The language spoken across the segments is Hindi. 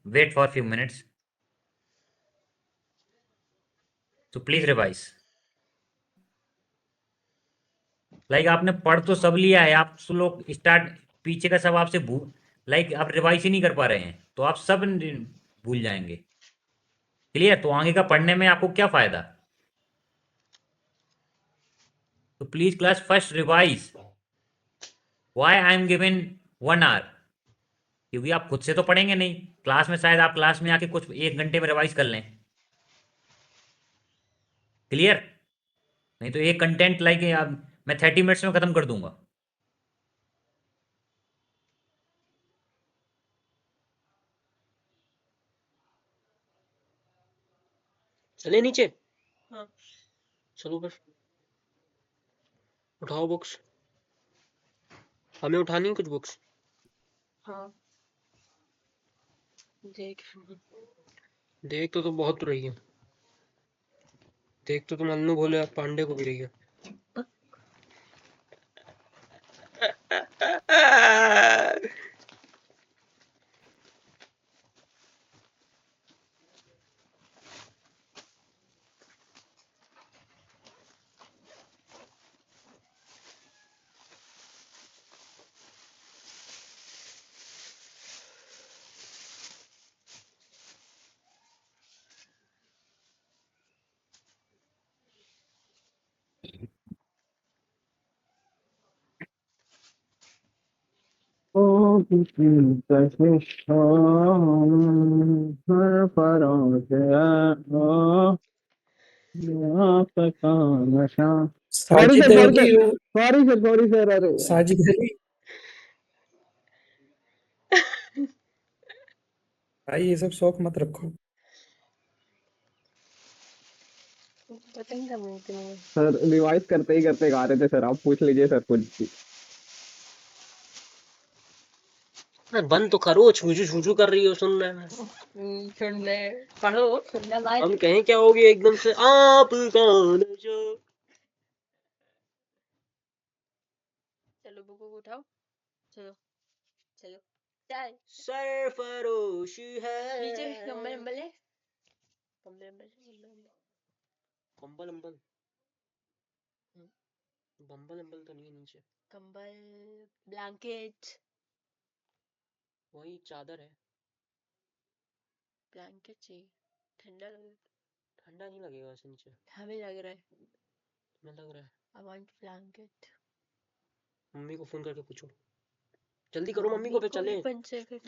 wait for a few minutes. So please revise. Like आपने पढ़ तो सब लिया है, आप लोग स्टार्ट पीछे का सब आपसे भूल, लाइक आप रिवाइज ही नहीं कर पा रहे हैं तो आप सब भूल जाएंगे। क्लियर? तो आगे का पढ़ने में आपको क्या फायदा? तो please class first revise. Why I am given 1 hour? क्योंकि आप खुद से तो पढ़ेंगे नहीं क्लास में, शायद आप क्लास में आके कुछ 1 घंटे में रिवाइज कर लें। क्लियर? नहीं तो एक कंटेंट लाइक मैं 30 मिनट्स में खत्म कर दूंगा। चले नीचे। हाँ चलो बस उठाओ बुक्स, हमें उठानी है कुछ बुक्स। हाँ देख देख तो बहुत रही है, देख तो तुम अन्नू भोले पांडे को भी रही है। साजिद है कि वो सॉरी सर अरे साजिद है भाई, ये सब शौक मत रखो। पता नहीं था मुझे। सर रिवाइज करते ही करते गा रहे थे सर, आप पूछ लीजिए सर कुछ भी। बंद तो करो, छूछू छूछू कर रही हो, सुन रहे हैं। सुन ले, पढ़ो, सुनना बात। हम कहें क्या हो गया एकदम से आप कौन जो। चलो बुक को उठाओ, चलो चलो चाय सरफरोशी है। नीचे कंबल अंबल है, कंबल अंबल कंबल अंबल बम्बल अंबल तो नहीं है नीचे। कंबल ब्लैंकेट, वही चादर है। ब्लैंकेट चाहिए, ठंडा लगे। ठंडा नहीं लगेगा वैसे नीचे। हमें लग रहा है, तुम्हें लग रहा है। I want blanket. मम्मी को फोन करके पूछो, जल्दी करो मम्मी को, फिर चले।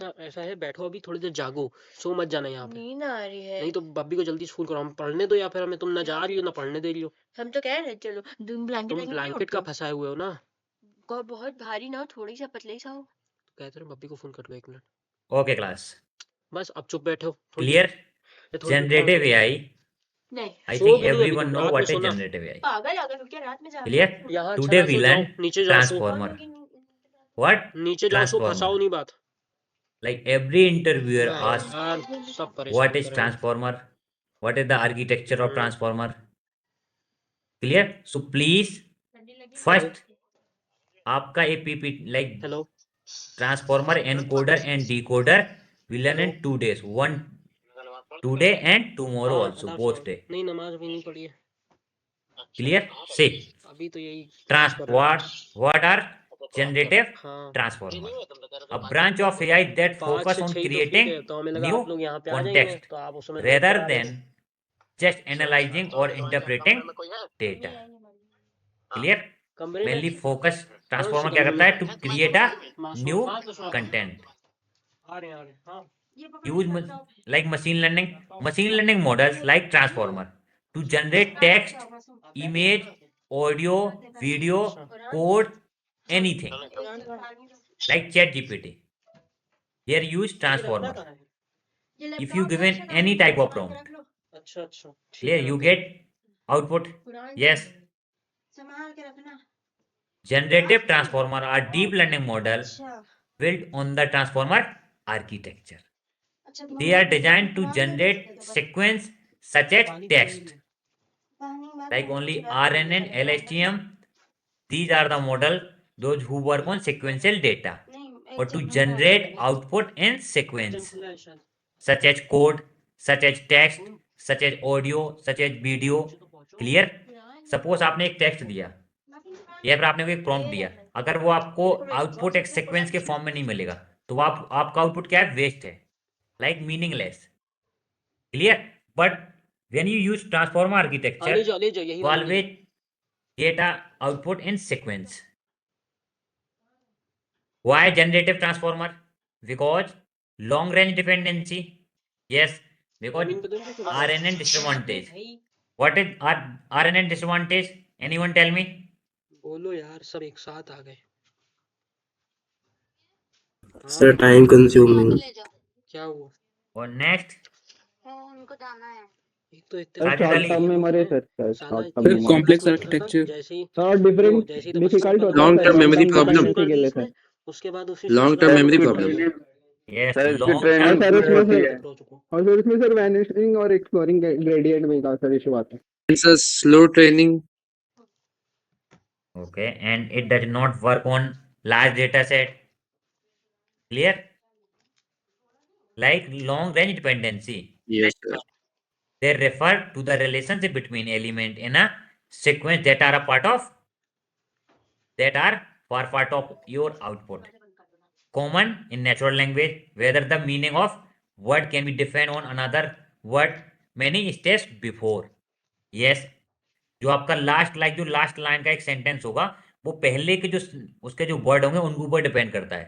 हाँ, ऐसा है, बैठो अभी थोड़ी देर, जागो, सो मत जाना यहाँ पे। नींद आ रही है। नहीं तो बब्बी को जल्दी स्कूल करो, हम पढ़ने दो, या फिर हमें तुम ना जा रही हो ना पढ़ने दे रही हो। हम तो कह रहे चलो, तुम ब्लैंकेट का फंसाए हुए हो ना, को बहुत भारी ना हो, थोड़ी सा पतले सा हो। कहते रहे बब्बी को फोन कर दो 1 मिनट। ओके क्लास, बस अब चुप बैठो थोड़ी क्लियर? देर, थोड़ी देर जनरेटिव एआई, नहीं आई सो थिंक भी नहीं अभी एवरीवन तुम, नो रात में व्हाट इज सोना। Generative AI. पागल अगर क्या रात में जा क्लियर? यहाँ टुडे अच्छा वी सो जाओ, लर्न नीचे जाओ सो। ट्रांसफॉर्मर। व्हाट? नीचे जाओ सो, ट्रांसफॉर्मर। फंसाओ नहीं बात। Like every interviewer asks, यार सब what परेशान is कर रहे हैं। transformer? What is the architecture of transformer? Clear? So please, first आपका APP like hello transformer encoder and decoder we learn in 2 days. One today and tomorrow हाँ also, आदाब both साहब, day. नहीं नमाज अभी नहीं पढ़ी है। Clear? Say अभी तो यही क्लास कर रहे हैं। what are generative हाँ transformer? A branch of AI that 5 focus से on 6 तो ठीक creating है, तो हमें लगा new आप लोग यहाँ पे आ जाएंगे, context तो आप उस समय नोट rather करा रहे than थे। just analyzing or interpreting data. Clear? कमरे में Mainly focus कौन सी transformer क्या कमरे करता में? है? To create a मासूम new मासूम content. आ रहे हैं हाँ। Use like machine learning models like transformer to generate text, image, audio, video, code, anything like ChatGPT. Here use transformer. If you given any type of prompt, अच्छा अच्छा ठीक clear, है, you रख दो। get output. Yes. Generative transformer are deep learning model built on the transformer architecture. They are designed to generate sequence such as text, like only RNN, LSTM. These are the model those who work on sequential data or to generate output in kitchen sequence. खुला है शायद। such as code, such as text, such as audio, such as video. Clear? Suppose आपने एक टेक्स्ट दिया या फिर आपने कोई प्रॉम्प्ट दिया, अगर वो आपको आउटपुट एक सीक्वेंस के फॉर्म में नहीं मिलेगा तो आपका आउटपुट क्या है? वेस्ट है, like meaningless. Clear? But when you use transformer architecture, ले जाओ यही you वाली ले always get a output in sequence. Why generative transformer? Because long range dependency. Yes, because जमीन पे तो नहीं रखा। RNN disadvantage. भाई What is RNN disadvantage? Anyone tell me? बोलो यार, सब एक साथ आ गए। Sir time consuming. क्या हुआ? और next, उनको जाना है। एक तो इतने sir Sajid short Ali. Term memory है सर साला शॉर्ट इतना टर्म सर मेमोरी कॉम्प्लेक्स होता था, आर्किटेक्चर जैसे ही सर डिफरेंट जैसे ही तपस्या डिफिकल्ट कर होता लो, है Long sir term long memory term problem. Dependency के लिए सर उसके बाद उसी Long term memory problem. yes, sir इसकी long ट्रेनिंग term. सर उसमें होती सर है। और फिर इसमें सर वैनिशिंग और एक्सप्लोरिंग ग्रेडियंट में का सर इशू आता है। It's a slow training. Okay, and it does not work on large data set. Clear? Like long range dependency. Yes, sir. They refer to the relationship between element in a sequence that are part of your output. Common in natural language, whether the meaning of word can be defined on another word many steps before. Yes, जो आपका लास्ट लाइन का एक सेंटेंस होगा वो पहले के जो उसके जो वर्ड होंगे उनके ऊपर डिपेंड करता है।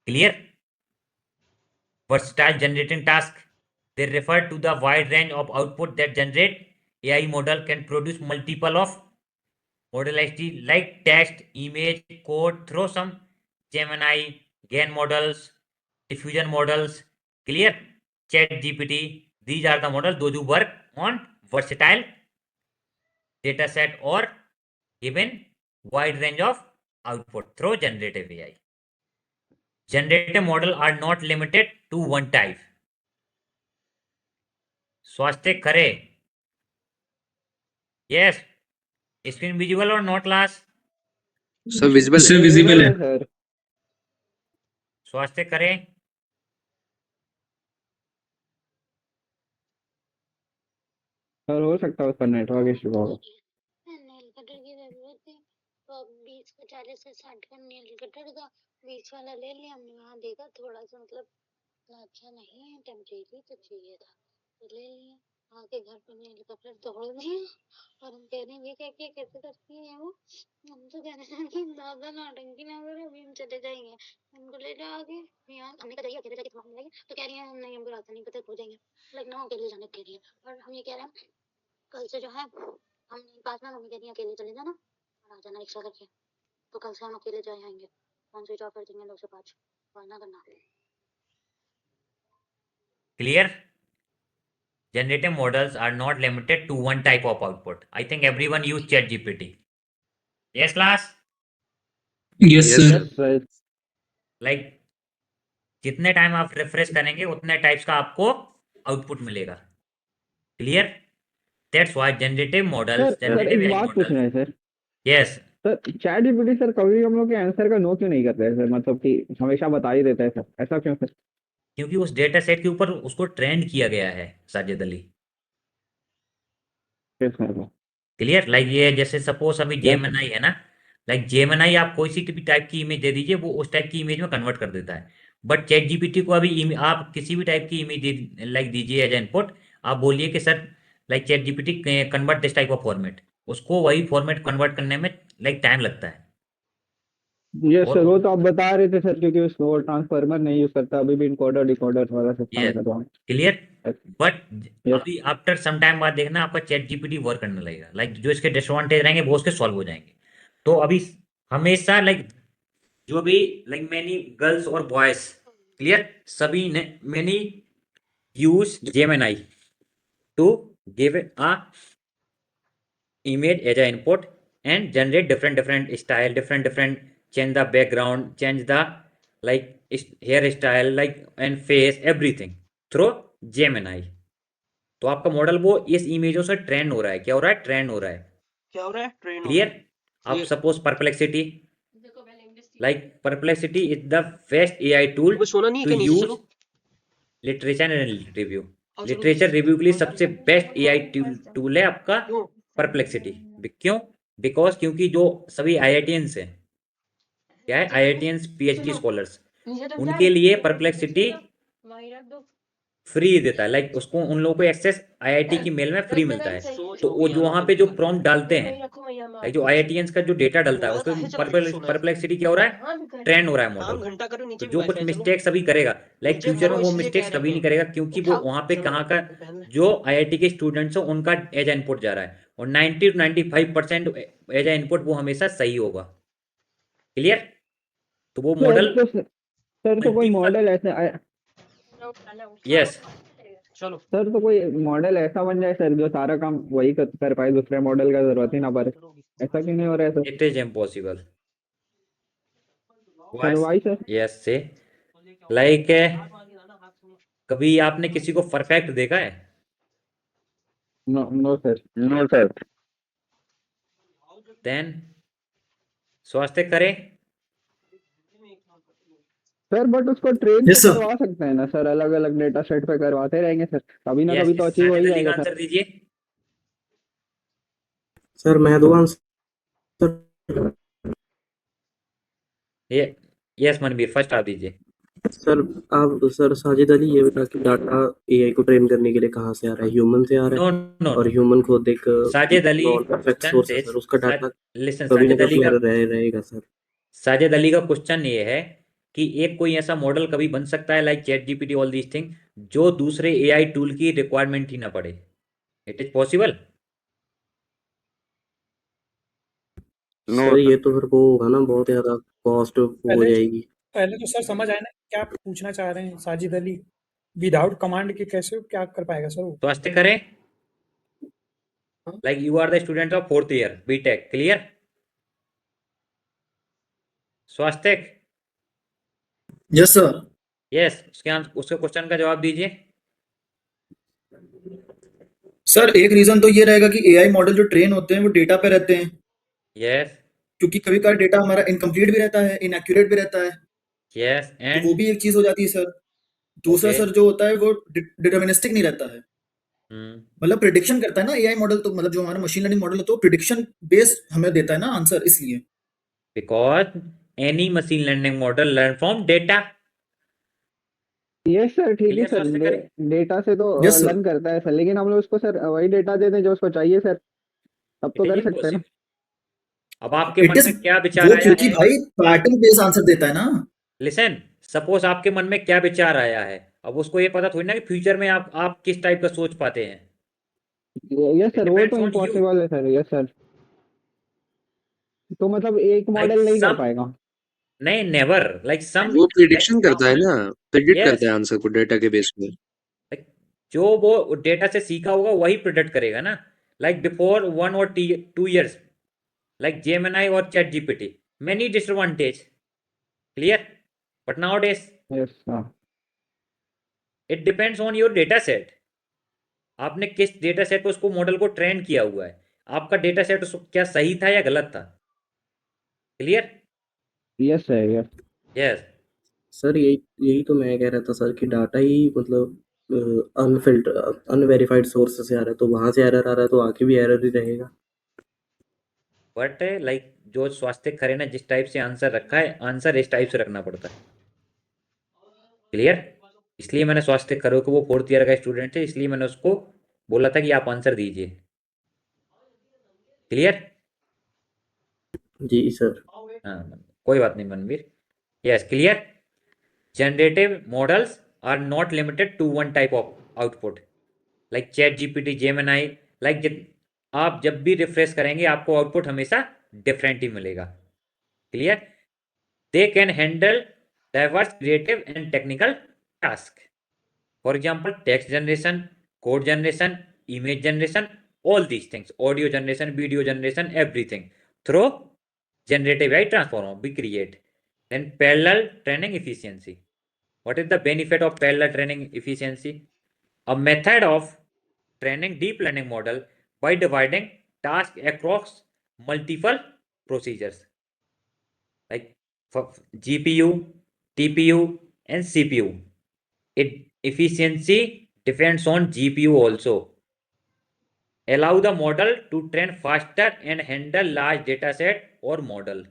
Clear? Versatile generating task. They refer to the wide range of output that generate. AI model can produce multiple of modality like text, image, code, through some Gemini, GAN models, diffusion models. Clear? Chat GPT. These are the models those who work on versatile data set or even wide range of output through generative AI. Generative model are not limited to one type. स्वास्थ्य खरे. Yes. Screen visible or not class? So visible. Sir visible है। सर स्वास्थ्य खरे. सर हो सकता है उसका नेटवर्क इशू होगा। नेल कटर की जरूरत थी तो अब 20 का 40 से 60 का नेल कटर था, 20 वाला ले लिया हमने। वहाँ देखा थोड़ा सा मतलब अच्छा नहीं है, टेम्परेरी तो चाहिए था तो ले लिया। आके घर पे नेल कटर तोड़ दिया और हम कह रहे हैं ये क्या कैसे करती है वो। हम तो कह रहे हैं कि ज्यादा नौटंकी ना करो, अभी हम चले जाएंगे। उनको ले जाओ आगे। यहाँ हमने कहा जाइए अकेले जाके तुम्हारे मिलेंगे तो कह रही है नहीं हमको रास्ता नहीं पता, खो जाएंगे। लखनऊ अकेले जाने के लिए और हम ये कह रहे हैं कल से जो है हम पास में, मम्मी कह रही है अकेले चले जाना और आ जाना रिक्शा करके। तो कल से हम अकेले जाए आएंगे। फोन स्विच ऑफ कर देंगे 2 से 5 वरना करना। Clear? Generative models are not limited to one type of output. I think everyone use ChatGPT. Yes, class? Yes Yes, sir. Yes sir Like जितने टाइम आप रिफ्रेश करेंगे उतने टाइप्स का आपको आउटपुट मिलेगा। Clear? That's why generative models, sir generative एक AI बात models. पूछना है sir. Yes. Sir chat GPT sir कभी हम लोग के आंसर का नो क्यों नहीं करते हैं सर, मतलब कि हमेशा बता ही देता है सर, ऐसा क्यों सर? क्योंकि उस डेटा सेट के ऊपर उसको ट्रेंड किया गया है Sajid Ali. Yes, sir. Clear? Like ये जैसे सपोज अभी Yes, जेमिनाई है ना, लाइक जेमिनाई आप कोई सी भी टाइप की इमेज दे दीजिए वो उस टाइप की इमेज में कन्वर्ट कर देता है। बट चैट जीपीटी को अभी आप किसी भी टाइप की इमेज लाइक दीजिए एज इनपुट, आप बोलिए कि sir like chat GPT convert this type of format, उसको वही फॉर्मेट कन्वर्ट करने में लाइक टाइम लगता है। यस और सर वो तो आप बता रहे थे सर, क्योंकि उसको ट्रांसफार्मर नहीं यूज करता, अभी भी इनकोडर डिकोडर वाला सिस्टम Yes. है तो क्लियर? Yes. But Yes. अभी आफ्टर सम टाइम बाद देखना आपका चैट जीपीटी वर्क करने लगेगा। लाइक जो इसके डिसएडवांटेज रहेंगे वो उसके सॉल्व हो जाएंगे। तो अभी हमेशा लाइक जो भी लाइक मैनी गर्ल्स और बॉयज, क्लियर, सभी ने many use Gemini to give a image as a input and generate different style, different change the background, change the like hairstyle like and face everything through Gemini। तो आपका मॉडल वो इस इमेजों से ट्रेंड हो रहा है। क्या हो रहा है? ट्रेंड हो रहा है। क्या हो रहा है? Train clear? आप suppose perplexity, like perplexity is the best AI tool सोना नहीं है टू क्या नीचे? यूज चलो लिटरेचर एंड रिव्यू। आओ चलो। लिटरेचर रिव्यू के लिए सबसे बेस्ट एआई टूल है आपका क्यों? परप्लेक्सिटी। क्यों? बिकॉज क्योंकि जो सभी आईआईटियंस हैं, क्या है, आईआईटियंस पीएचडी स्कॉलर्स, उनके लिए परप्लेक्सिटी फ्री देता है। लाइक उसको, उन लोगों को एक्सेस आईआईटी की मेल में फ्री मिलता है। सोच तो हो वो गई जो है वहाँ ना पे जो तुमको। प्रॉम्प्ट डालते हैं, लाइक जो आईआईटियंस का जो डेटा डलता है, उस काहे चला पर के सोना है? परप्लेक्सिटी क्या हो रहा है, ट्रेंड हो रहा है काम मॉडल। घंटा करो, तो नीचे भी जो कुछ वाईफाई चलो। मिस्टेक्स अभी करेगा, लाइक नीचे फ्यूचर में करो, वो इसलिए मिस्टेक्स कह रहे कभी नहीं हैं। करेगा, क्योंकि वो वहाँ पे चलो, कहाँ का पहन ले। जो आईआईटी के स्टूडेंट्स हो उनका एज इनपुट जा रहा है, और 90 to 95% एज इनपुट वो हमेशा सही होगा। क्लियर? तो वो मॉडल सर तो कोई मल्टीपल, मॉडल ऐसे यस चलो सर तो कोई मॉडल ऐसा बन जाए सर जो सारा काम वही कर पाए, दूसरे मॉडल का जरूरत ही ना पड़े। ऐसा क्यों नहीं हो रहा है sir? It is impossible. Sir why sir? Yes say like कभी आपने किसी को परफेक्ट देखा है? No no sir, no sir. Then स्वास्थ्य करें। सर बट उसको ट्रेन तो यस सर। करवा सकते हैं ना सर, अलग अलग डेटा सेट पे करवाते रहेंगे सर, कभी ना यस, कभी तो अचीव हो ही साजिद अली जाएगा का सर। आंसर दीजिए। सर मैं दो आंसर। ये यस मनवीर, फर्स्ट आप दीजिए। सर आप सर साजिद अली ये बता कि डाटा एआई को ट्रेन करने के लिए कहाँ से आ रहा है, ह्यूमन से आ रहा नो है, नो और नो, ह्यूमन खुद एक Sajid Ali non perfect question source है से सर, उसका डाटा लिसन, कभी ना साजिद अली कभी का एरर रहेगा सर। साजिद अली का क्वेश्चन ये है कि एक कोई ऐसा मॉडल कभी बन सकता है like chat GPT all these thing, जो दूसरे एआई टूल की रिक्वायरमेंट ही ना पड़े? It is possible? सर ये तो फिर वो होगा ना, बहुत ज्यादा कॉस्ट हो पहले जाएगी। पहले तो सर समझ आए ना क्या पूछना चाह रहे हैं साजिद अली। विदाउट कमांड के कैसे क्या कर पाएगा सर वो? स्वास्थ्य करें। हाँ? Like you are the student of 4th year BTech, clear? स्वास्थ्य, यस सर। यस, उसके क्वेश्चन का जवाब दीजिए। सर एक रीजन तो ये रहेगा कि एआई मॉडल जो ट्रेन होते हैं वो डेटा पे रहते हैं, यस क्योंकि कभी कभार डेटा हमारा इनकम्प्लीट भी रहता है, इनएक्यूरेट भी रहता है, यस तो वो एंड भी एक चीज हो जाती है सर। दूसरा ओके। सर जो होता है वो डिटर्मिनिस्टिक नहीं रहता है, मतलब प्रिडिक्शन करता है ना एआई मॉडल, तो मतलब जो हमारा मशीन लर्निंग मॉडल है तो प्रिडिक्शन बेस्ड हमें देता है ना आंसर, इसलिए। Because any machine learning model learn from data. Yes sir, ठीक है क्लियर? सर, स्वास्थ्य करें। डेटा से तो यस सर। लर्न करता है सर, लेकिन हम लोग उसको सर वही डेटा दे दें जो उसको चाहिए सर, तब इट तो इज कर सकते हैं ना। इम्पॉसिबल। अब आपके इट मन इज में क्या विचार वो आया क्योंकि है? भाई पैटर्न बेस्ड आंसर देता है ना। लिसन, सपोज आपके मन में क्या विचार आया है, अब उसको ये पता थोड़ी ना कि फ्यूचर में आप किस टाइप का सोच पाते हैं। यस इट सर, वो डिपेंड्स तो ऑन यू। इम्पॉसिबल है सर। यस सर, तो मतलब एक लाइक मॉडल नहीं कर सम, पाएगा। नहीं नेवर, लाइक सम, वो प्रिडिक्शन करता है ना, प्रिडिक्ट यस, करता है आंसर को डेटा के बेस पे। जो वो डेटा से सीखा होगा वही प्रोडक्ट करेगा ना। Like before 1 or 2 years, like Gemini or ChatGPT, many disadvantage, clear? But nowadays yes हाँ। it depends on your data set. आपने किस डेटा सेट पे उसको मॉडल को ट्रेन किया हुआ है, आपका डेटा सेट क्या सही था या गलत था? Clear? Yes sir, yes. Yes sir, यही यही तो मैं कह रहा था सर कि डाटा ही मतलब अनफिल्टर अनवेरिफाइड सोर्स से आ रहा है, तो वहां से एरर आ रहा है, तो आगे भी एरर ही रहेगा। बट लाइक जो स्वास्थ्य खरे ने जिस टाइप से आंसर रखा है, आंसर इस टाइप से रखना पड़ता है। क्लियर? इसलिए मैंने स्वास्थ्य खरे को, वो 4th ईयर का स्टूडेंट है, इसलिए मैंने उसको बोला था कि आप आंसर दीजिए। क्लियर? जी सर। हाँ, कोई बात नहीं Manvir. Yes, clear. Generative models are not limited to one type of output. Like ChatGPT, Gemini, like आप जब भी रिफ्रेश करेंगे आपको आउटपुट हमेशा डिफरेंट ही मिलेगा। Clear? They can handle diverse creative and technical task. For example text generation, code generation, image generation, all these things, audio generation, video generation, everything through generative AI transformer we create. Then parallel training efficiency. What is the benefit of parallel training efficiency? A method of training deep learning model by dividing tasks across multiple procedures like GPU, TPU, and CPU. It efficiency depends on GPU also. Allow the model to train faster and handle large data set or model.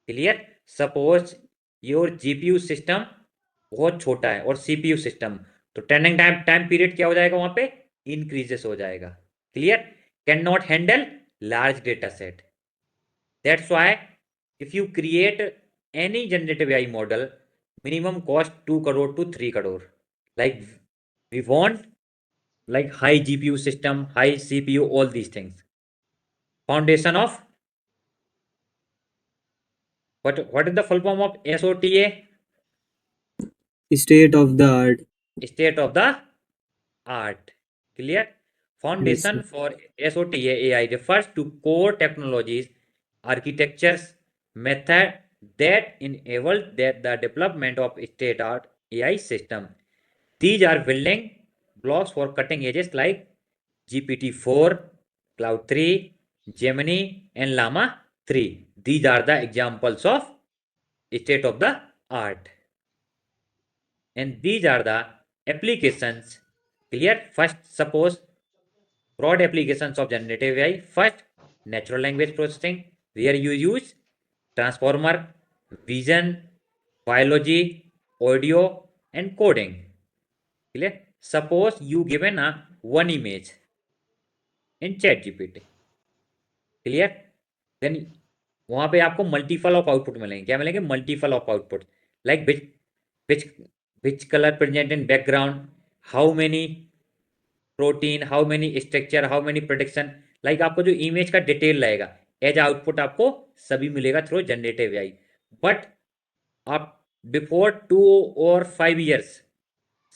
Clear? Suppose your GPU system बहुत छोटा है और CPU सिस्टम, तो ट्रेनिंग टाइम पीरियड क्या हो जाएगा वहां पे, इंक्रीजेस हो जाएगा. Clear? Can not handle large data set. That's why if you create any generative AI model, minimum cost 2 crore to 3 crore. Like we want like high GPU system, high CPU, all these things. Foundation of what is the full form of SOTA? State of the art. State of the art. Clear? Foundation Yes. for SOTA AI refers to core technologies, architectures, method that enable that the development of state art AI system. These are building blocks for cutting edges like GPT-4, Cloud 3, Gemini, and Llama 3. These are the examples of state of the art. And these are the applications. Clear? First, suppose broad applications of generative AI. First, natural language processing, where you use transformer, vision, biology, audio, and coding. Clear? Suppose you given a one image in chat GPT. Clear? Then वहां पे आपको मल्टीपल ऑफ आउटपुट मिलेंगे. क्या मिलेंगे? Multiple of output. Like which which colour present in background, how many protein, how many structure, how many production. Like आपको जो इमेज का डिटेल रहेगा एज आउटपुट आपको सभी मिलेगा थ्रू जनरेटिव एआई. बट आप बिफोर 2 or 5 years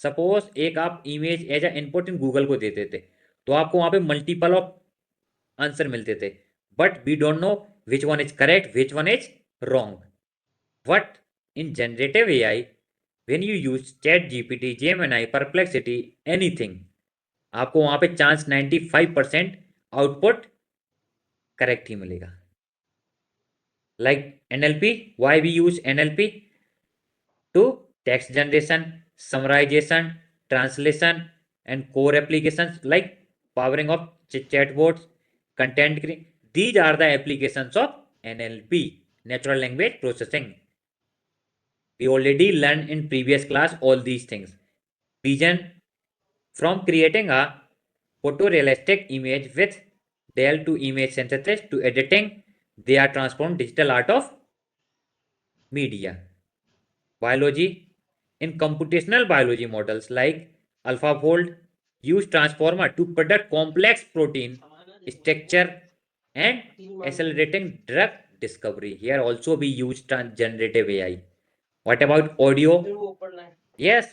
सपोज एक आप image as a input in Google को देते थे, तो आपको वहां पे मल्टीपल ऑफ आंसर मिलते थे. But we don't know which one is correct, which one is wrong. But in generative AI, when you use chat GPT, Gemini, Perplexity, anything, आपको वहां पे चांस 95% आउटपुट करेक्ट ही मिलेगा. Like NLP, why we use NLP? To text generation, summarization, translation, and core applications like powering of chatbots, content creation. These are the applications of NLP, natural language processing. We already learned in previous class all these things. Vision, from creating a photorealistic image with Dell to image synthesis to editing, they are transformed digital art of media. Biology, in computational biology models like AlphaFold, use transformer to predict complex protein structure and accelerating drug discovery. Here also we use generative AI. What about audio? Yes,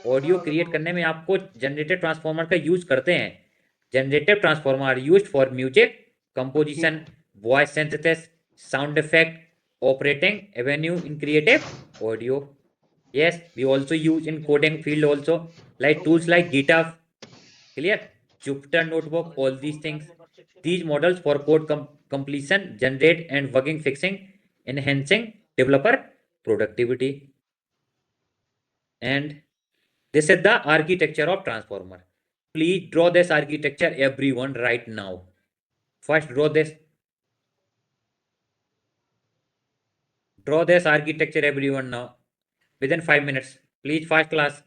audio create करने में आपको जनरेटिव ट्रांसफॉर्मर का यूज करते हैं. Generative transformer are used for music composition, voice synthesis, sound effect, operating avenue in creative audio. Yes, we also use in coding field also, like tools like GitHub. Clear? Jupyter Notebook, all these things. These models for code completion, generate and bugging fixing, enhancing developer productivity. And this is the architecture of transformer. Please draw this architecture, everyone, right now. First, draw this architecture, everyone, now. Within 5 minutes. Please, fast class.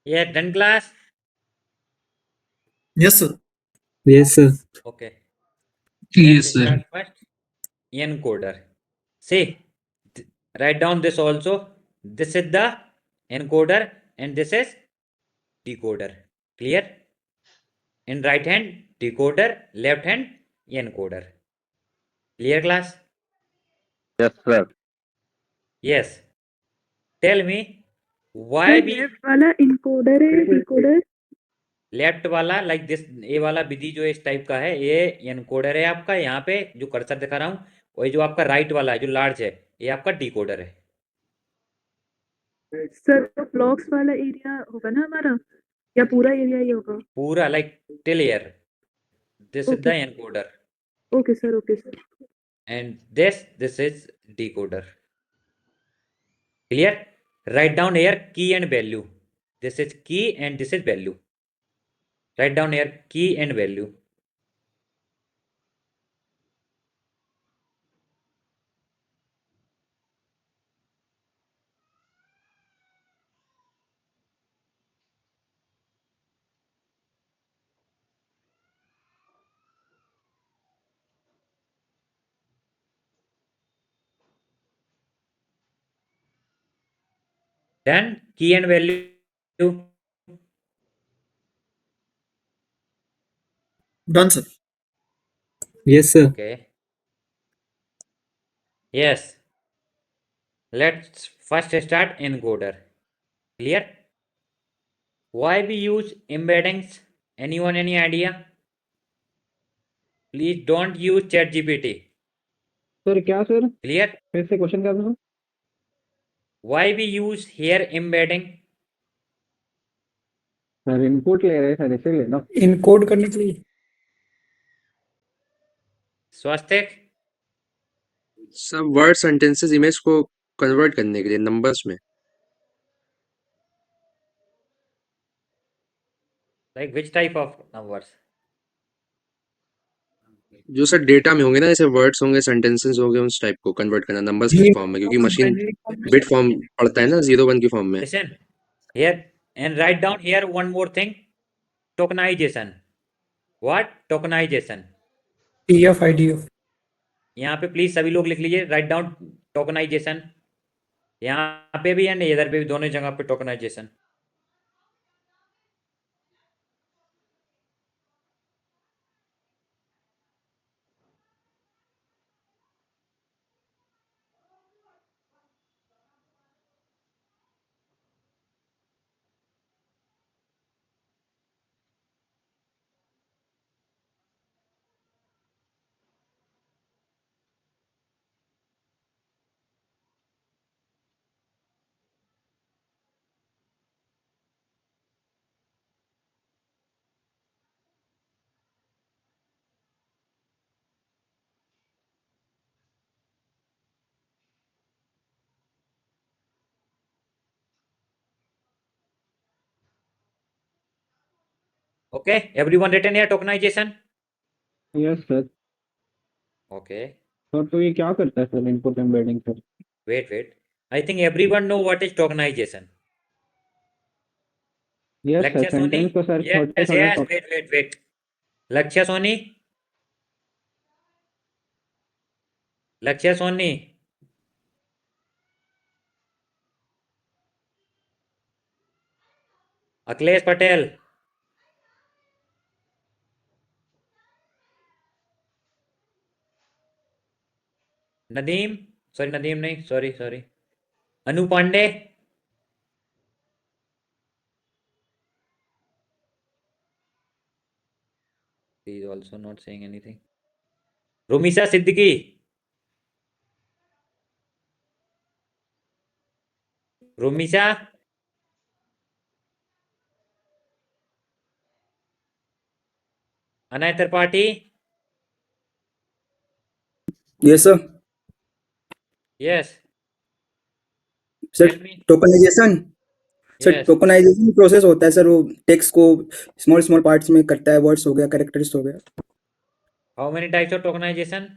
Yeah, done class? Yes, sir. Yes, sir. Okay. Yes, Let's sir. start first. Encoder. See, write down this also. This is the encoder and this is decoder. Clear? In right hand, decoder, left hand, encoder. Clear class? Yes, sir. Yes. Tell me why we left वाला इनकोडर है डिकोडर लेफ्ट वाला लाइक दिस, ये वाला विधि जो इस टाइप का है ये एनकोडर है आपका, यहाँ पे जो कर्सर दिखा रहा हूँ, वही जो आपका राइट वाला है जो लार्ज है ये आपका डिकोडर है। सर तो ब्लॉक्स वाला एरिया होगा ना हमारा या पूरा एरिया ही होगा? पूरा like till here, this is the okay encoder okay sir and this is decoder. Clear? Write down here key and value, this is key and this is value. Write down here key and value. Then key and value. Done, sir. Yes, sir. Okay. Yes. Let's first start encoder. Clear? Why we use embeddings? Anyone any idea? Please don't use ChatGPT. Sir क्या सर Clear? फिर से क्वेश्चन करना sir? Why we use here embedding? Sir input ले रहे हैं सर इसीलिए ना इनकोड करने के लिए Swastik? सब वर्ड सेंटेंसेस इमेज को कन्वर्ट करने के लिए नंबर्स में। Like which type of numbers? जो सर डेटा में होंगे ना, जैसे वर्ड्स होंगे, सेंटेंसेस होंगे, उस टाइप को कन्वर्ट करना नंबर्स के फॉर्म में, क्योंकि मशीन बिट फॉर्म पढ़ता है ना 0 1 की फॉर्म में। Listen. Here and write down here one more thing. Tokenization. What? Tokenization. TF IDF यहाँ पे प्लीज सभी लोग लिख लीजिए, राइट डाउन टोकनाइजेशन। यहाँ पे भी एंड इधर पे भी, दोनों जगह पे tokenization. Okay, everyone written here tokenization? Yes sir. Okay, sir तो ये क्या करता है sir input embedding sir? wait. I think everyone know what is tokenization. Yes sir Lakshya Soni? Sentence को सर छोटे Yes, छोटे wait. Lakshya Soni? Lakshya Soni? Akhilesh Patel? Nadeem? Sorry, Nadeem नहीं, sorry. Anu Pandey? He is also not saying anything. Rumisa Siddiqui? Rumisa? Anay Tripathi? Yes, sir. Yes. Sir Tell me. Tokenization sir Yes. Tokenization process होता है सर, वो टेक्स्ट को स्मॉल पार्ट्स में करता है, वर्ड्स हो गया, कैरेक्टर्स हो गया। How many types of tokenization?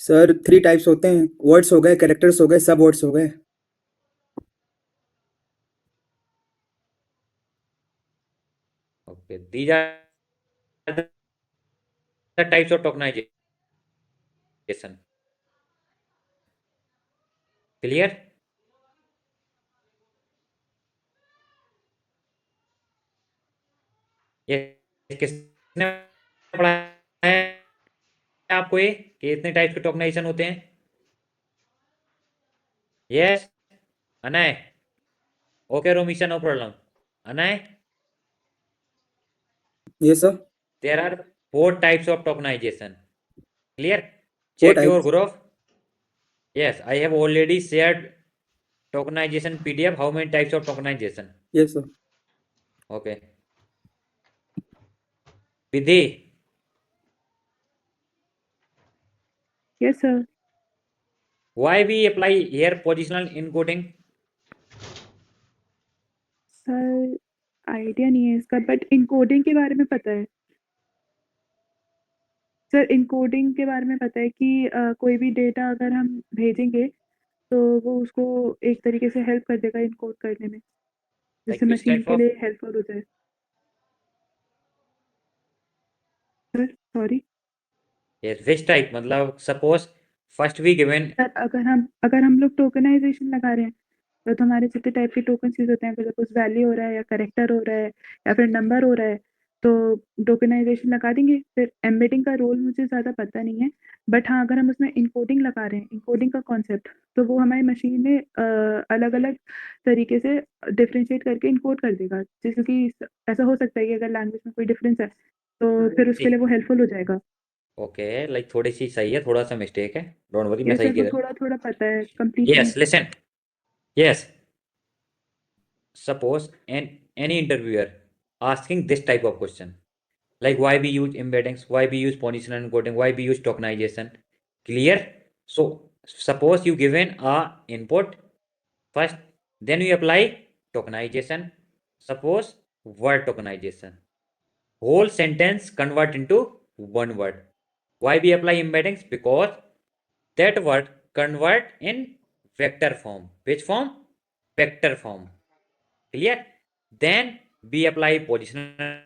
Sir 3 types होते हैं, वर्ड्स हो गए, कैरेक्टर्स हो गए, सब वर्ड्स हो गए। Okay, these are the types of tokenization. Clear? ये किसने पढ़ाया है आपको ये कि इतने टाइप के टोकनाइजेशन होते हैं? Yes, Anay. Okay, Romisha, no problem. Anay, Yes, sir. there are 4 types of tokenization. Clear? 4 Check your types. graph. Yes, I have already shared tokenization PDF. How many types of tokenization? Yes, sir. Okay. Vidhi, Yes, sir. why we apply here positional encoding? Sir idea नहीं है इसका, बट इनकोडिंग के बारे में पता है सर। इनकोडिंग के बारे में पता है कि कोई भी डेटा अगर हम भेजेंगे तो वो उसको एक तरीके से हेल्प कर देगा इनकोड करने में, जिससे Like which मशीन type के of? लिए हेल्पफुल हो जाए। Sir sorry Yes, which type? मतलब suppose first we given. Sir, अगर हम लोग टोकनाइजेशन लगा रहे हैं तो हमारे जितने टाइप के टोकन यूज होते हैं, अगर कुछ वैल्यू हो रहा है या करेक्टर हो रहा है या फिर नंबर हो रहा है तो टोकनाइजेशन लगा देंगे। फिर एम्बेडिंग का रोल मुझे ज़्यादा पता नहीं है, बट हाँ अगर हम उसमें इनकोडिंग लगा रहे हैं, इनकोडिंग का कॉन्सेप्ट, तो वो हमारी मशीन में अलग अलग तरीके से डिफ्रेंशिएट करके इनकोड कर देगा, जैसे कि ऐसा हो सकता है कि अगर लैंग्वेज में कोई डिफरेंस है तो फिर उसके लिए वो हेल्पफुल हो जाएगा। ओके, लाइक थोड़ी सी सही है, थोड़ा सा मिस्टेक है, डोंट वरी, मैं ये सही सर कह वो रहा हूँ. थोड़ा थोड़ा पता है, completely Yes, listen. Yes, suppose any interviewer asking this type of question, like why we use embeddings, why we use positional encoding, why we use tokenization. Clear? So suppose you given a input first, then you apply tokenization. Suppose word tokenization, whole sentence convert into one word. Why we apply embeddings? Because that word convert in vector form. Which form? Vector form. Clear? Then we apply positional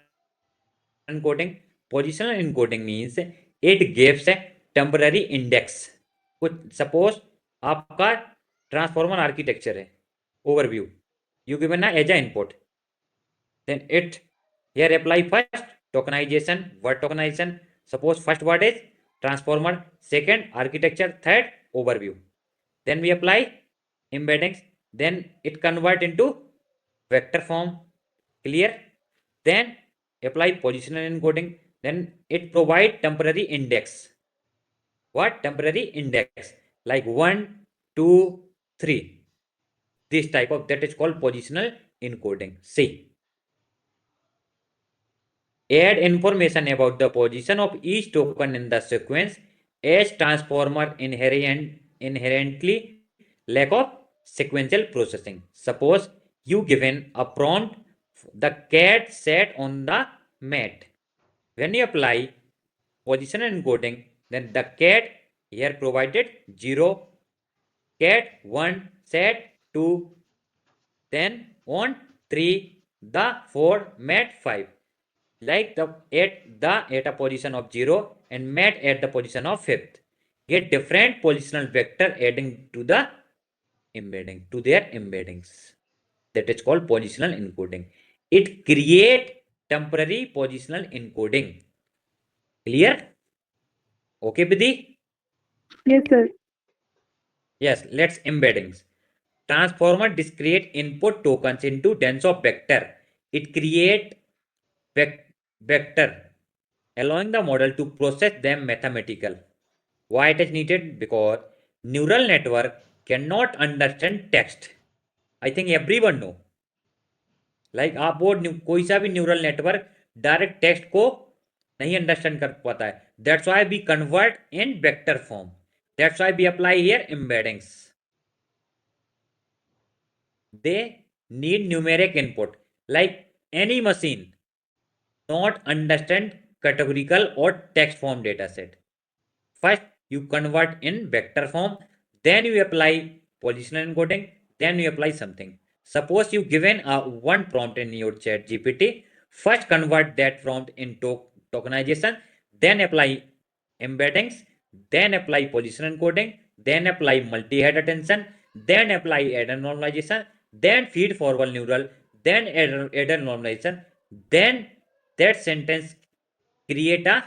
encoding. Positional encoding means it gives a temporary index. कुछ सपोज आपका ट्रांसफॉर्मर आर्किटेक्चर है, overview, you given as a input, then it here apply first tokenization, word tokenization. Suppose first word is transformer, second architecture, third overview. Then we apply embeddings, then it convert into vector form. Clear? Then apply positional encoding, then it provide temporary index. What? Temporary index, like 1, 2, 3. This type of, that is called positional encoding. See, add information about the position of each token in the sequence, as transformer inherently lack of sequential processing. Suppose you given a prompt, the cat sat on the mat. When you apply positional encoding, then the cat here provided 0, cat 1, sat 2, then on 3, the 4, mat 5. Like the at a position of 0 and mat at the position of 5th. Get different positional vector adding to the embedding, to their embeddings. That is called positional encoding. It create temporary positional encoding. Clear? Okay, Bidhi? Yes sir. Yes, let's embeddings. Transformer discrete input tokens into dense of vector. It create vector, allowing the model to process them mathematical. Why it is needed? Because neural network cannot understand text. I think everyone know. Like आप वो कोई सा भी न्यूरल नेटवर्क डायरेक्ट टेक्स्ट को नहीं अंडरस्टैंड कर पाता है. That's why we convert in vector form. That's why we apply here embeddings. They need numeric input. Like any machine not understand categorical or text form dataset. First you convert in vector form, then you apply positional encoding, then you apply something. Suppose you given a one prompt in your chat GPT, First convert that prompt into tokenization, then apply embeddings, then apply position encoding, then apply multi-head attention, then apply adder normalization, then feed forward neural, then adder normalization, then that sentence create a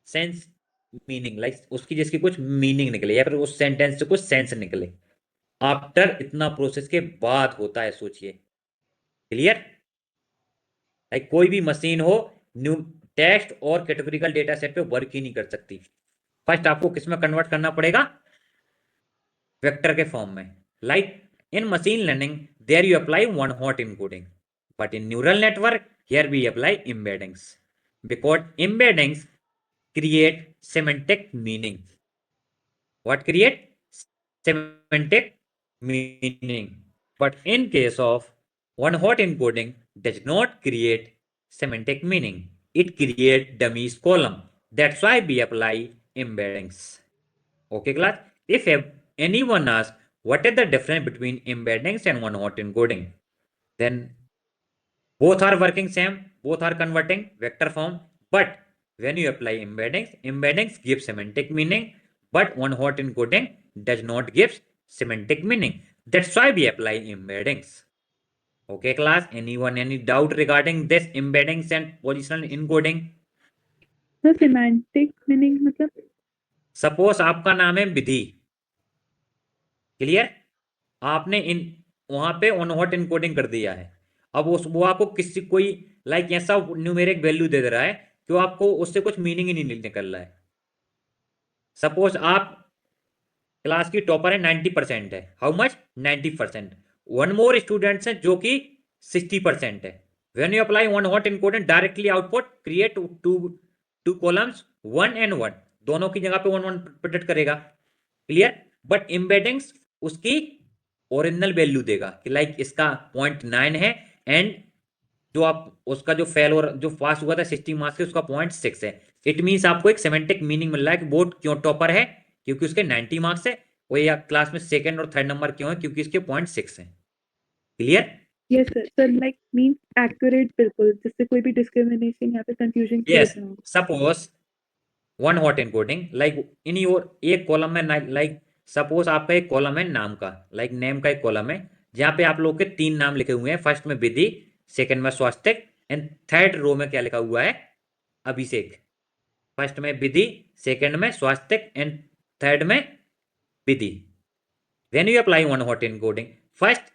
sense meaning, like उसकी जिसकी कुछ मीनिंग निकले या फिर उस सेंटेंस से कुछ सेंस निकले। आफ्टर इतना प्रोसेस के बाद होता है, सोचिए। क्लियर? लाइक कोई भी मशीन हो न्यू टेक्स्ट और कैटेगोरिकल डेटा सेट पे वर्क ही नहीं कर सकती। फर्स्ट आपको किस में कन्वर्ट करना पड़ेगा? वेक्टर के फॉर्म में। Like in machine learning there you apply one hot encoding, but in neural network here we apply embeddings, because embeddings create semantic meaning. What create? Semantic meaning. But in case of one hot encoding does not create semantic meaning. It create dummies column. That's why we apply embeddings. Okay class? If anyone asks what is the difference between embeddings and one hot encoding, then both are working same, both are converting vector form, but when you apply embeddings, embeddings give semantic meaning, but one hot encoding does not give semantic meaning. That's why we apply embeddings. Okay class, anyone any doubt regarding this embeddings and positional encoding? तो सेमांटिक मीनिंग मतलब सपोज आपका नाम है विधि, क्लियर? आपने इन वहां पे वन हॉट इनकोडिंग कर दिया है। अब वो आपको किसी कोई लाइक ऐसा न्यूमेरिक वैल्यू दे रहा है कि आपको उससे कुछ मीनिंग ही नहीं निकल रहा है। सपोज आप क्लास की टॉपर है, 90% है। How much? 90%। One more students है जो कि 60% है। When you apply one hot encoding directly output create two columns 1 and 1, दोनों की जगह पे 1 1 प्रिंट करेगा। क्लियर? बट एम्बेडिंग्स उसकी ओरिजिनल वैल्यू देगा कि लाइक इसका 0.9 है एंड जो आप उसका जो फेल और जो पास हुआ था 60 मार्क्स के उसका 0.6 है। इट मीन्स आपको एक सेमेंटिक मीनिंग मिल रहा है कि वो क्यों टॉपर है, क्योंकि उसके 90 मार्क्स है, वो या क्लास में सेकंड और थर्ड नंबर क्यों है, क्योंकि इसके 0.6 है। Clear? Yes sir, like means accurate, बिल्कुल, जिससे कोई भी डिस्क्रिमिनेशन या फिर confusion yes, suppose one hot encoding like in your एक कॉलम में लाइक सपोज आपका एक कॉलम है नाम का, लाइक नेम का एक कॉलम है जहां पे आप लोग के 3 नाम लिखे हुए हैं। फर्स्ट में विधि, सेकंड में स्वास्तिक एंड थर्ड रो में क्या लिखा हुआ है? अभिषेक। फर्स्ट में विधि, सेकंड में स्वास्तिक एंड थर्ड में Vidhi. When you apply one hot encoding, first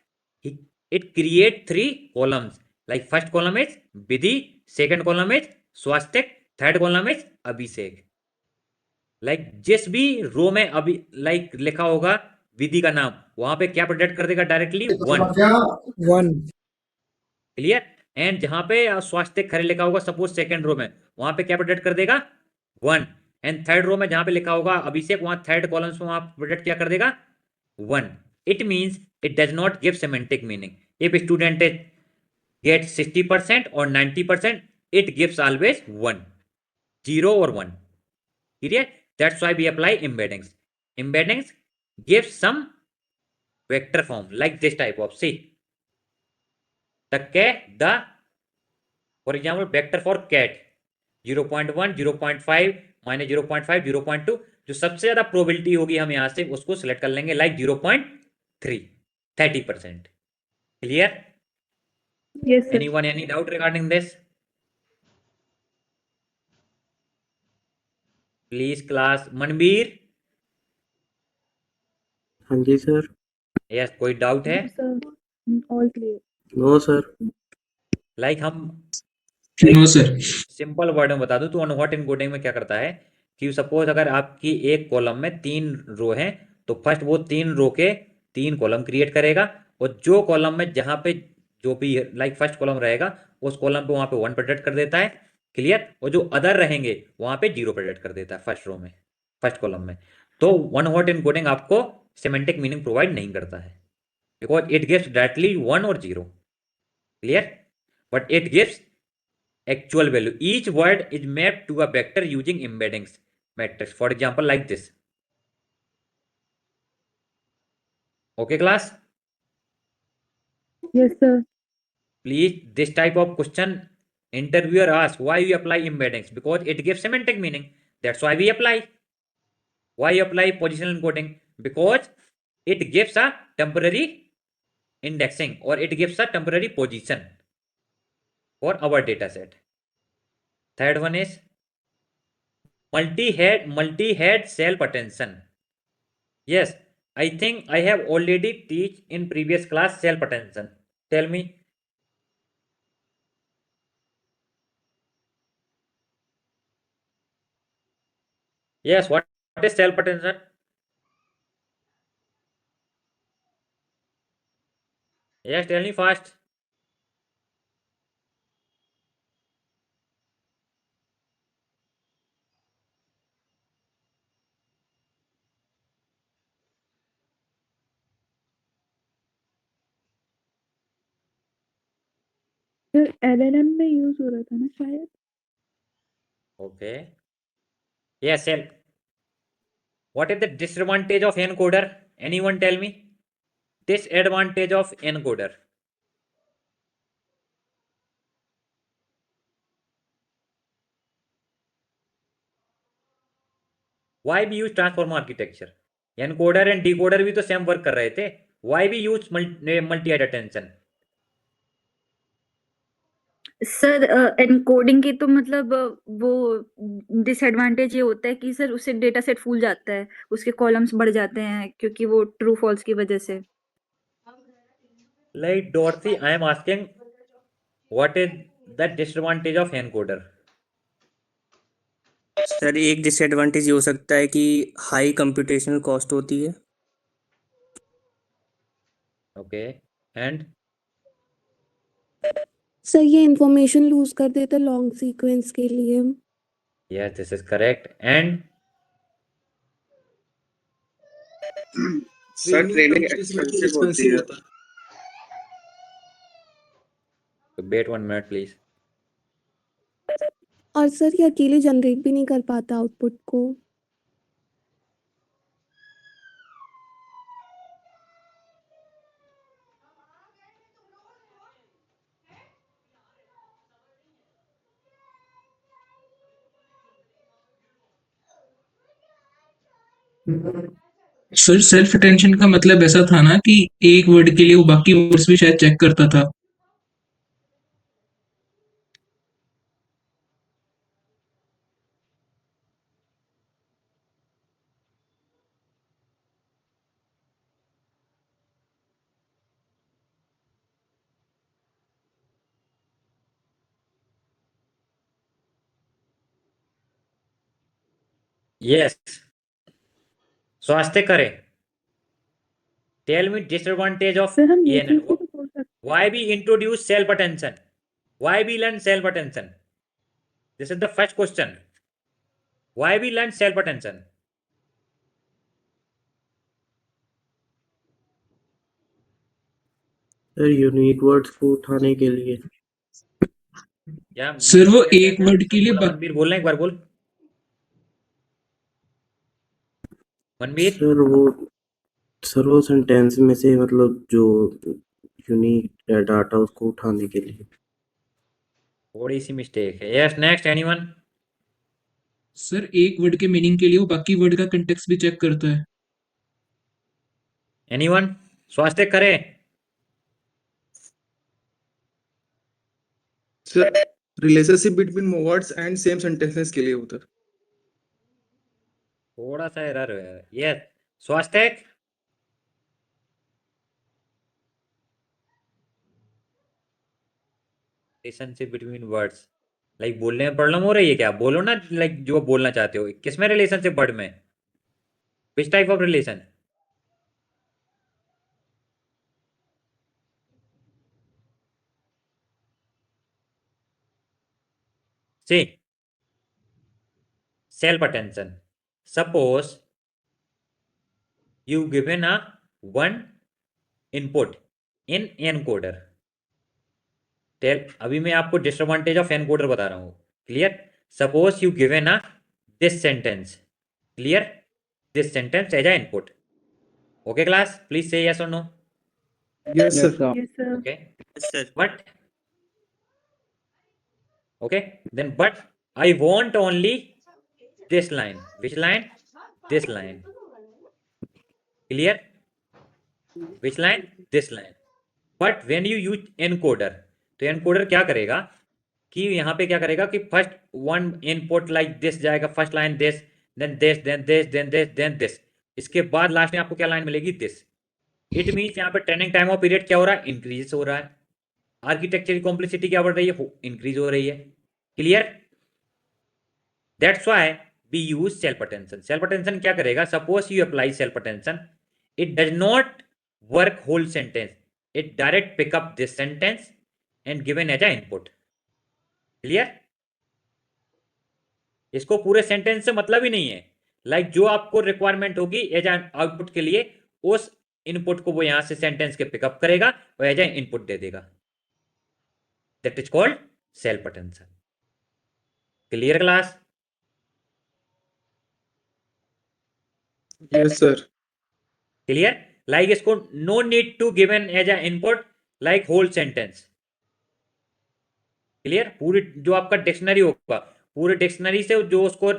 it create 3 columns, like first column is Vidhi, second column is Swastik, third column is Abhishek. Like जिस भी रो में अभी लाइक लिखा होगा विधि का नाम, वहां पे क्या प्रोडक्ट कर देगा? डायरेक्टली 1। क्लियर? एंड जहां पे स्वास्तिक खरे लिखा होगा सपोज सेकंड रो में, वहां पे क्या प्रोडक्ट कर देगा? 1। एंड थर्ड रो में जहां पे लिखा होगा अभिषेक, वहां थर्ड कॉलम्स में वहां प्रोडक्ट क्या कर देगा? 1। It means it does not give semantic meaning. If a student gets 60% or 90%, it gives always 1, 0 or 1. Clear? That's why we apply embeddings. Embeddings give some vector form like this type of, see, the, for example, vector for cat 0.1, 0.5, minus 0.5, 0.2, जो सबसे ज्यादा प्रोबेबिलिटी होगी हम यहां से उसको सिलेक्ट कर लेंगे, like 0.3, 30%. Clear? Yes, sir. Anyone any doubt regarding this? Please class. Manbir? हाँ जी सर। Yes, कोई डाउट है? All clear. No sir. Like हम नो सर। सिंपल वर्ड में बता दूं तो व्हाट एनकोडिंग में क्या करता है कि सपोज अगर आपकी एक कॉलम में 3 रो हैं तो फर्स्ट वो 3 रो के 3 कॉलम क्रिएट करेगा, और जो कॉलम में जहां पे जो भी लाइक फर्स्ट कॉलम रहेगा उस कॉलम पे वहां पे 1 प्रोडक्ट कर देता है। क्लियर? और जो अदर रहेंगे वहां पे 0 प्रोडक्ट कर देता है फर्स्ट रो में, फर्स्ट कॉलम में। तो वन हॉट एनकोडिंग आपको सेमेंटिक मीनिंग प्रोवाइड नहीं करता है, बिकॉज इट गिव्स डायरेक्टली 1 और 0। Clear? But it gives actual value. Each word is mapped to a vector using embeddings matrix, for example like this. Okay class? Yes sir. please, this type of question interviewer asks why we apply embeddings, because it gives semantic meaning. That's why we apply. Why apply positional encoding? Because it gives a temporary indexing, or it gives a temporary position for our data set. Third one is multi-head self attention. Yes, I think I have already teach in previous class self attention. Tell me. Yes, what is self attention? Yes, tell me fast. Sir LLM में यूज हो रहा था ना शायद. Okay. Yes, self. What is the disadvantage of encoder? Anyone tell me? Disadvantage of encoder. Why we use transform architecture? Encoder and decoder भी तो सेम वर्क कर रहे थे. Why we use multi-head attention? Sir encoding की तो मतलब वो डिसएडवांटेज ये होता है कि सर उससे डेटा सेट फूल जाता है, उसके कॉलम्स बढ़ जाते हैं क्योंकि वो ट्रू फॉल्स की वजह से. Like Dorothy, I am asking, what is the disadvantage of encoder? Sir एक डिसएडवांटेज ये हो सकता है कि हाई कंप्यूटेशनल कॉस्ट होती है. Okay. And सर ये इंफॉर्मेशन लूज कर देता है लॉन्ग सीक्वेंस के लिए. yes, this is correct. And sir training expensive होती है. wait 1 minute please. और सर ये अकेले जनरेट भी नहीं कर पाता आउटपुट को. सर सेल्फ अटेंशन का मतलब ऐसा था ना कि एक वर्ड के लिए वो बाकी वर्ड्स भी शायद चेक करता था. Yes. स्वास्थ्य करें. Tell me disadvantage of sir हम ये ENN. चीज भी तो बोल सकते हैं. Why we introduce self attention? Why we learn self attention? This is the first question. Why we learn self attention? Sir unique words को उठाने के लिए. या सर वो एक वर्ड के लिए मनवीर बोलना, एक बार बोल. मनवीर. सर वो सेंटेंस में से मतलब जो यूनिक डाटा उसको उठाने के लिए. थोड़ी सी मिस्टेक है. Yes, next anyone. सर एक वर्ड के मीनिंग के लिए वो बाकी वर्ड का कंटेक्स्ट भी चेक करता है. एनीवन. स्वास्थ्य करें. Sir relationship between words and same sentences के लिए होता है. थोड़ा सा एरर है. यस, स्वास्थ्य. Relationship between words. लाइक बोलने में प्रॉब्लम हो रही है क्या? बोलो ना, लाइक जो बोलना चाहते हो. किसमें रिलेशनशिप वर्ड में? विच type of relation? See, self attention. Suppose you given a one input in encoder. अभी मैं आपको डिसएडवांटेज ऑफ एनकोडर बता रहा हूं. Clear? Suppose you given a this sentence. Clear? This sentence as a input. Okay class, please say yes और no. Yes sir. Yes, sir. Okay. But Okay, then but I want only this line. Which line? This line. Clear? Which line? This line. But when you use encoder, तो encoder क्या करेगा कि यहाँ पे क्या करेगा कि first one input like this जाएगा, first line this, then this, then this, then this, then this, इसके बाद लास्ट में आपको क्या लाइन मिलेगी? दिस. इट मीन्स यहाँ पे ट्रेनिंग टाइम ऑफ पीरियड क्या हो रहा है? इंक्रीज हो रहा है. आर्किटेक्चर की कॉम्प्लेक्सिटी क्या बढ़ रही है? इंक्रीज हो रही है. Clear? That's why we use self attention. Self attention क्या करेगा? Suppose you apply self attention, it does not work whole sentence, it direct pick up this sentence and given as a input. Clear? इसको पूरे सेंटेंस से मतलब ही नहीं है. लाइक जो आपको रिक्वायरमेंट होगी एज एन आउटपुट के लिए, उस इनपुट को वो यहां से सेंटेंस के पिकअप करेगा और एज एन इनपुट दे देगा. That is called self attention. Clear class? Yes, sir. Clear? Like इसको no need to given as a input like whole sentence. Clear? पूरी जो आपका डिक्शनरी होगा, पूरे डिक्शनरी से जो उसको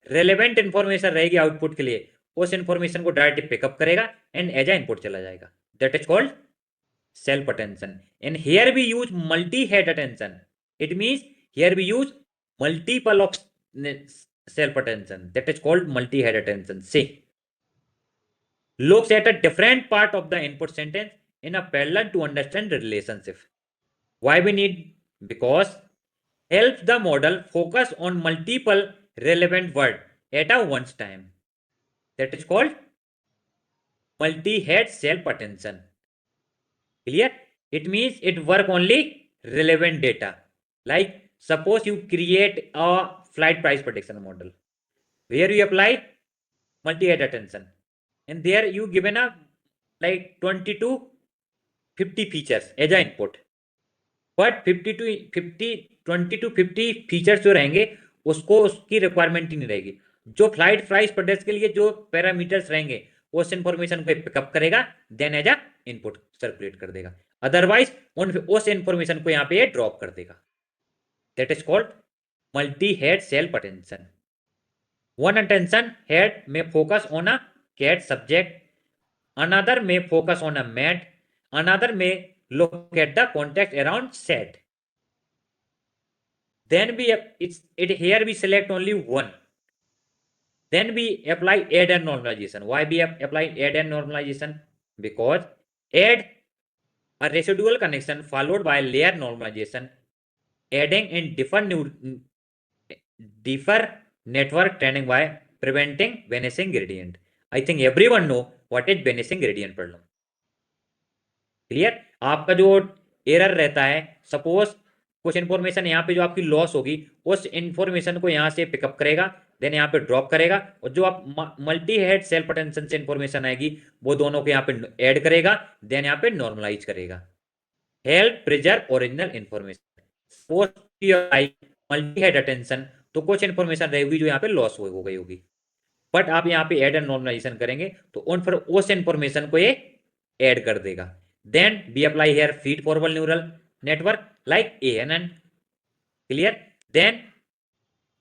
रेलेवेंट इंफॉर्मेशन रहेगी आउटपुट के लिए, उस इंफॉर्मेशन को डायरेक्ट पिकअप करेगा एंड एज अ इनपुट चला जाएगा. That is called self attention. And here we use multi head attention. It means here we use multiple of self attention. That is called multi head attention. Say looks at a different part of the input sentence in a parallel to understand the relationship. Why we need? Because helps the model focus on multiple relevant word at a once time. That is called multi-head self-attention. Clear? It means it work only relevant data. Like suppose you create a flight price prediction model where you apply multi-head attention, and there you given a like 20 to 50 features as a input. But 20 to 50 features जो रहेंगे उसको उसकी रिक्वायरमेंट ही नहीं रहेगी. जो फ्लाइट प्राइस प्रोडक्ट के लिए जो पैरामीटर्स रहेंगे उस इंफॉर्मेशन को पिकअप करेगा, then as a input circulate कर देगा. अदरवाइज उस इंफॉर्मेशन को यहाँ पे ड्रॉप कर देगा. That is called multi head self attention. One attention head में focus on a cat subject, another may focus on a mat, another may look at the context around set. Then here we select only one. Then we apply add and normalization. Why we apply add and normalization? Because add a residual connection followed by layer normalization, adding in differ network training by preventing vanishing gradient. I think everyone know what is vanishing gradient problem. Clear? आपका जो एरर रहता है, सपोज कुछ इन्फॉर्मेशन यहाँ पे जो आपकी लॉस होगी, उस इन्फॉर्मेशन को यहाँ से पिकअप करेगा, देन यहाँ पे ड्रॉप करेगा, और जो आप मल्टी हेड सेल्फ अटेंशन से इन्फॉर्मेशन आएगी वो दोनों को यहाँ पे ऐड करेगा, देन यहाँ पे नॉर्मलाइज करेगा. Help preserve original information. Suppose multi head attention तो कुछ इन्फॉर्मेशन रहेगी जो यहाँ पे लॉस हो गई होगी, बट आप यहाँ पे ऐड एंड नॉर्मलाइजेशन करेंगे तो उस इंफॉर्मेशन को ये ऐड कर देगा. Then we apply here feed forward neural network like ANN. Clear? Then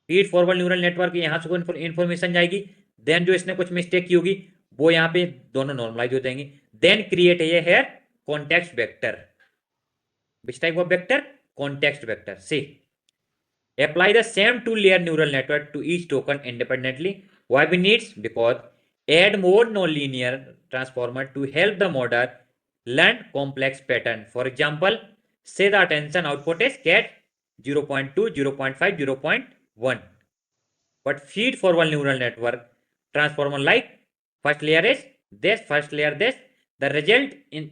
feed forward neural network यहाँ से कोई इंफॉर्मेशन जाएगी, देन जो इसने कुछ मिस्टेक की होगी वो यहाँ पे दोनों नॉर्मलाइज हो जाएंगी. देन क्रिएट ये here context vector. Which type of vector? Context vector. See apply the same two layer neural network to each token independently. Why we need? Because add more nonlinear transformer to help the model learn complex pattern. For example, say the attention output is cat 0.2, 0.5, 0.1. But feed forward neural network transformer like first layer is this, first layer this. The result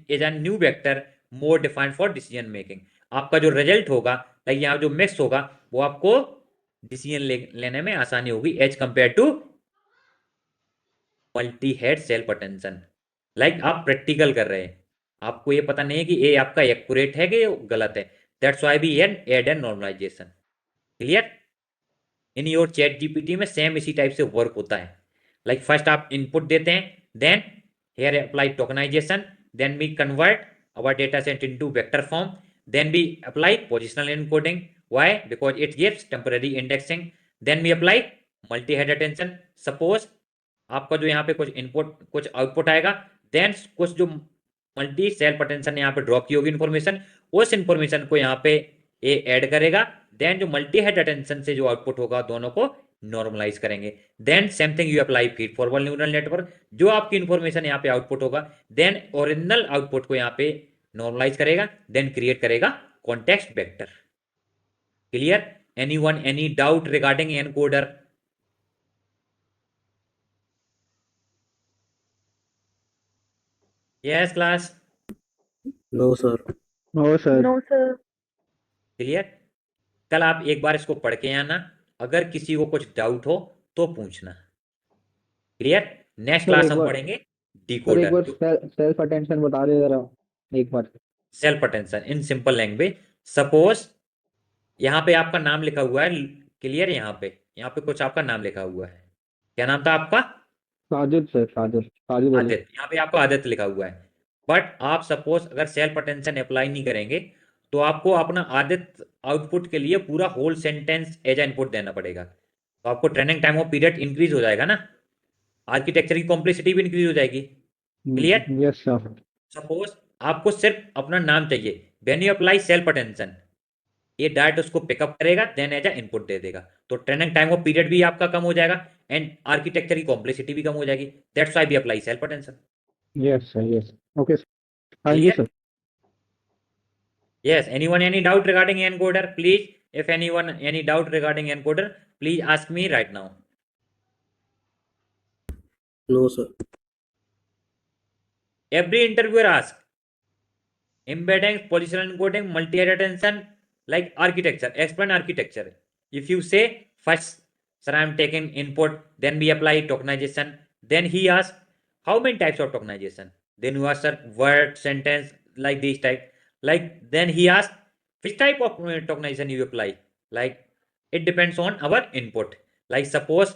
is a new vector more defined for decision making. आपका जो रिजल्ट होगा लाइक यहाँ जो मिक्स होगा वो आपको डिसीजन लेने में आसानी होगी as compare to multi head self attention. Like आप प्रैक्टिकल कर रहे हैं, आपको ये पता नहीं है कि ये आपका एक्यूरेट है कि गलत है. That's why we add and normalization. Clear? In your ChatGPT में सेम इसी टाइप से वर्क होता है. लाइक फर्स्ट आप इनपुट देते हैं, then here apply tokenization, then we convert our data set into vector form, then we apply positional encoding. Why? Because it gives temporary indexing. Then we apply multi-head attention. Suppose आपका जो यहाँ पे कुछ इनपुट कुछ आउटपुट आएगा, देन कुछ जो मल्टी सेल्फ अटेंशन यहाँ पे ड्रॉप की होगी इन्फॉर्मेशन, उस इन्फॉर्मेशन को यहाँ पे ये ऐड करेगा, देन जो मल्टी हेड अटेंशन से जो आउटपुट होगा दोनों को नॉर्मलाइज करेंगे। Then same thing you apply feed forward neural network, जो आपकी इन्फॉर्मेशन यहाँ पे आउटपुट होगा, देन ओरिजिनल आउटपुट को यहाँ पे नॉर्मलाइज करेगा, देन क्रिएट करेगा context vector. Clear? Anyone any doubt regarding encoder? Yes class? No sir. No sir. No sir. Clear? कल आप एक बार इसको पढ़ के आना, अगर किसी को कुछ डाउट हो तो पूछना। क्लियर? नेक्स्ट सर क्लास एक हम बार पढ़ेंगे सर एक डिकोडर। बार सेल्फ अटेंशन बता दे जरा एक बार। Self attention in simple language, suppose यहाँ पे आपका नाम लिखा हुआ है, क्लियर? यहाँ पे कुछ आपका नाम लिखा हुआ है, क्या नाम था आपका? साजिद सर, साजिद साजिद बोलिए। आदित्य। यहाँ पे आपको आदित्य लिखा हुआ है, बट आप सपोज अगर सेल्फ अटेंशन अप्लाई नहीं करेंगे तो आपको अपना आदित्य आउटपुट के लिए पूरा whole sentence as a input देना पड़ेगा, तो आपको training time of period increase हो जाएगा ना, आर्किटेक्चर की कॉम्प्लेक्सिटी भी इंक्रीज हो जाएगी। क्लियर? Yes sir. सपोज आपको सिर्फ अपना नाम चाहिए, when you apply self attention ये डायरेक्ट उसको पिकअप करेगा, देन एज ए इनपुट दे देगा, तो ट्रेनिंग टाइम ऑफ पीरियड भी आपका कम हो जाएगा एंड आर्किटेक्चर की कॉम्प्लेक्सिटी भी कम हो जाएगी। That's why we apply self attention. Yes sir, yes. Okay sir, thank you sir. Yes, anyone any doubt regarding encoder? Please, if anyone any doubt regarding encoder, please ask me right now. No sir. Every interviewer asks embeddings, positional encoding, multi-head attention, like architecture. Explain architecture. If you say first, sir, I am taking input, then we apply tokenization. Then he asks how many types of tokenization. Then you ask, sir, word, sentence, like this type. Like then he asks which type of tokenization you apply. Like it depends on our input. Like suppose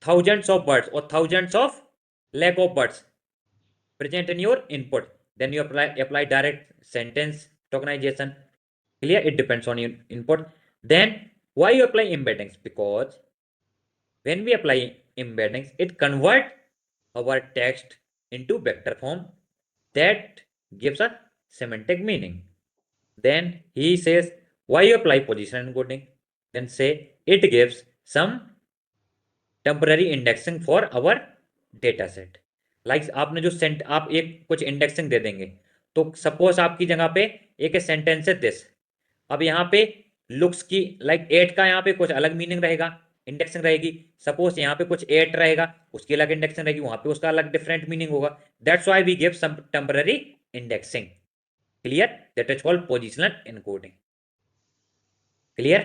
thousands of words or thousands of lakh of words present in your input, then you apply direct sentence tokenization. Clear? It depends on your input. Then why you apply embeddings? Because when we apply embeddings, it convert our text into vector form, that gives a semantic meaning. Then he says why you apply position encoding? Then say it gives some temporary indexing for our data set. Like आपने जो आप एक कुछ इंडेक्सिंग दे देंगे, तो सपोज आपकी जगह पे एक सेंटेंस है दिस, अब यहाँ पे लुक्स की लाइक 8 का यहाँ पे कुछ अलग मीनिंग रहेगा, इंडेक्सिंग रहेगी। सपोज यहाँ पे कुछ 8 रहेगा, उसकी अलग इंडेक्सिंग रहेगी, वहां पे उसका अलग डिफरेंट मीनिंग होगा। That's why we give some temporary indexing. Clear? That is called positional encoding. Clear?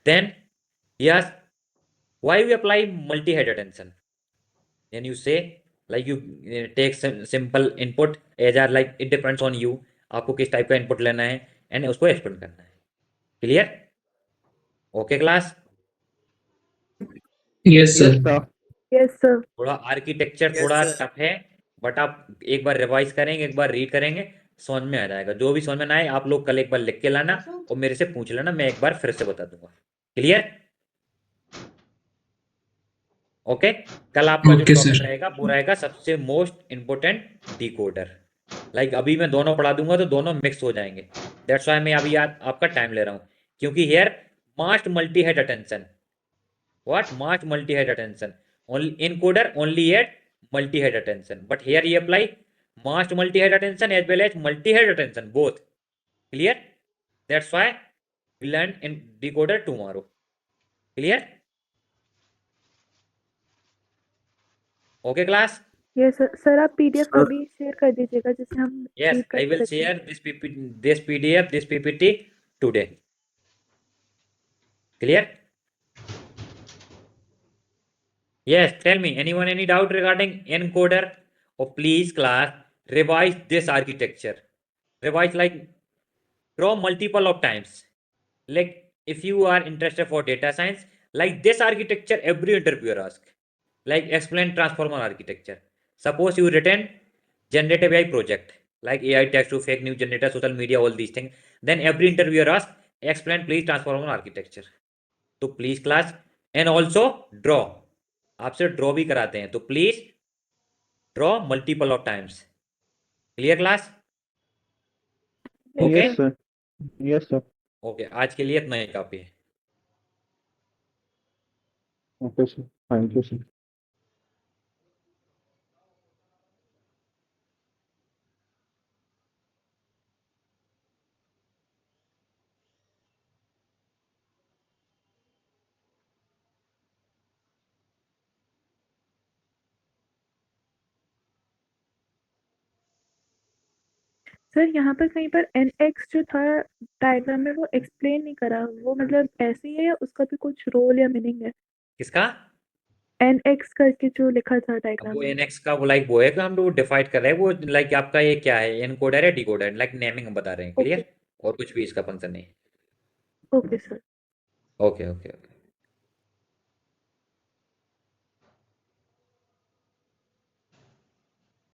Then yes, why we apply multi-head attention? Then you say like you take some simple input as are like it depends on you, आपको किस टाइप का इनपुट लेना है एंड उसको एक्सप्लेन करना है। Clear? Okay class? Yes sir. Yes sir. थोड़ा आर्किटेक्चर थोड़ा टफ है, बट आप एक बार रिवाइज करेंगे, एक बार रीड करेंगे, समझ में आ जाएगा। जो भी समझ में ना आए आप लोग कल एक बार लिख के लाना और मेरे से पूछ लेना, मैं एक बार फिर से बता दूंगा। क्लियर? ओके? कल आपका जो टॉपिक रहेगा वो रहेगा सबसे मोस्ट इंपोर्टेंट डिकोडर। लाइक अभी मैं दोनों पढ़ा दूंगा तो दोनों मिक्स हो जाएंगे। दैट्स व्हाई मैं अभी आपका टाइम ले रहा हूँ, क्योंकि here masked multi head attention. What? Masked multi head attention. Only encoder only at multi-head attention, but here you apply masked multi-head attention as well as multi-head attention both. Clear? That's why we learn in decoder tomorrow. Clear? Okay class? Yes sir, आप पीडीएफ कभी शेयर कर दीजिएगा जिससे हम Yes, read I कर will सकें। share this PDF, this PPT today. Clear? Yes, tell me, anyone any doubt regarding encoder? Or please class, revise this architecture. Revise like draw multiple of times. Like if you are interested for data science, like this architecture every interviewer asks. Like explain transformer architecture. Suppose you written generative AI project, like AI text to fake news generator, social media, all these things. Then every interviewer asks, explain please transformer architecture. तो please class and also draw, आपसे ड्रॉ भी कराते हैं, तो please draw multiple of times. Clear class? Okay yes sir, yes sir, okay, आज के लिए इतना ही काफी है। Okay sir, thank you sir. Sir यहाँ पर कहीं पर NX जो था डायग्राम में वो एक्सप्लेन नहीं करा, वो मतलब ऐसे ही है या उसका भी कुछ रोल या मीनिंग है? किसका? NX करके जो लिखा था अब डायग्राम वो में। NX का वो लाइक वो है कि हम लोग डिफाइड कर रहे हैं, वो लाइक आपका ये क्या है, एनकोडर है डिकोडर, लाइक नेमिंग हम बता रहे हैं। Okay clear? और कुछ भी इसका फंक्शन नहीं। Okay sir. Okay okay okay.